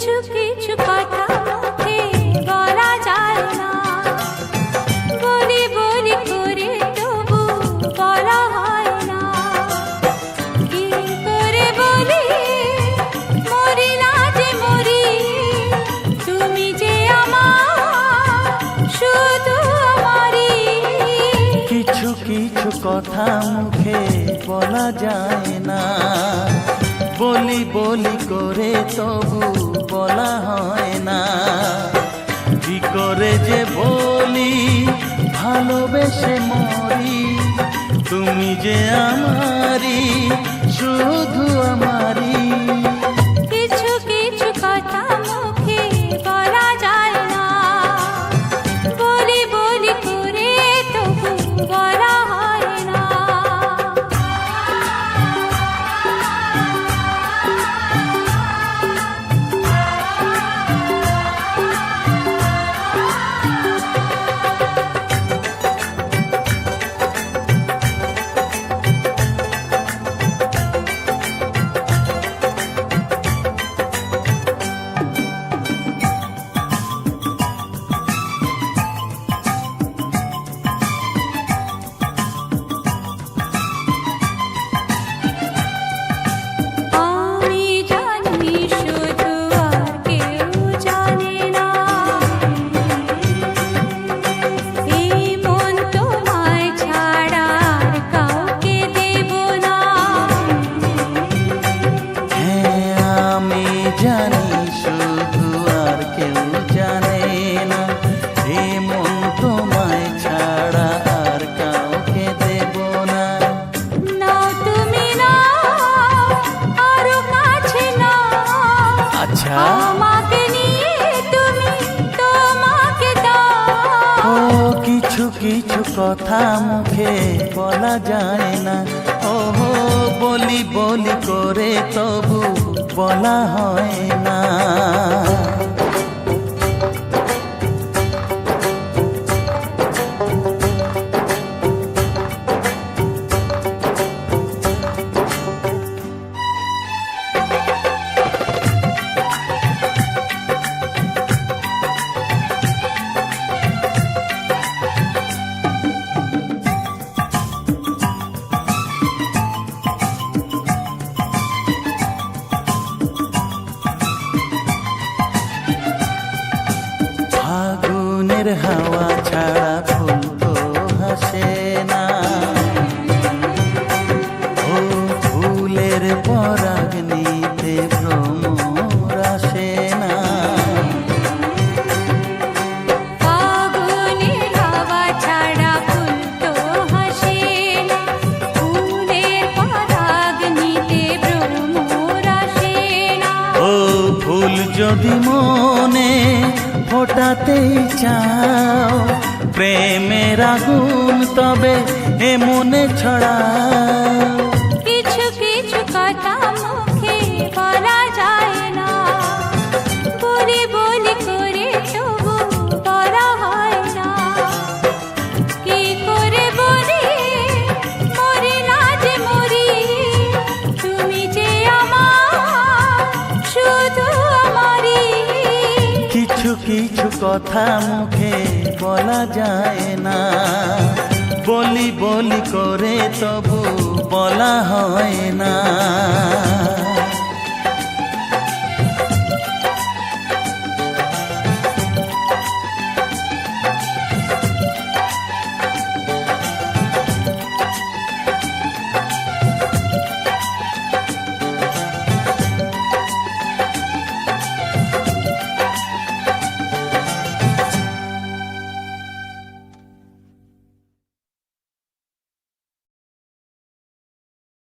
কিছু কিছু কথা মুখে বলা যায় না, বলি বলি করে তবু বলা হয় না। কি করে বলি মরি না যে মরি, তুমি যে আমার শুধু আমারই। কিছু কিছু কথা মুখে বলা যায় না, বলি বলি করে তবু বলা হয় না। কি করে যে বলি ভালোবেসে মরি, তুমি যে আমারই শুধু আমারই। কিছু কিছু কথা মুখে বলা যায় না, বলি বলি করে তবু বলা হয় না। আমি জানি শুধু আর কেউ জানে না, এই মন তোমায় ছাড়া আর কাউকে দেব না। হ্যাঁ আমি জানি শুধু আর কেউ জানে না, এ মন তোমায় ছাড়া আর কাউকে দেব না। নাও তুমি নাও, আরো কাছে নাও, আচ্ছা আমাকে নিয়ে তুমি তোমাকে দাও। ও কিছু কিছু কথা মুখে বলা যায় না, ও বলি বলি করে তবু বলা হয় না। ফাগুনের হাওয়া ছাড়া ফুল তো হাসে না, ও ফুলের পরাগ নিতে ভ্রমর আসে না। ফাগুনের হাওয়া ছাড়া ফুল তো হাসে না, ফুলের পরাগ নিতে ভ্রমর আসে না। ও ফুল যদি মনে ফোটাতেই চাও, প্রেমের আগুন তবে এ মনে ছড়াও। কিছু কিছু কথা মুখে বলা যায় না, বলি বলি করে তবু বলা হয় না। কি করে বলি মরি না যে মরি, তুমি যে আমার শুধু আমারই। কিছু কিছু কথা মুখে বলা যায় না, বলি বলি করে তবু বলা হয় না।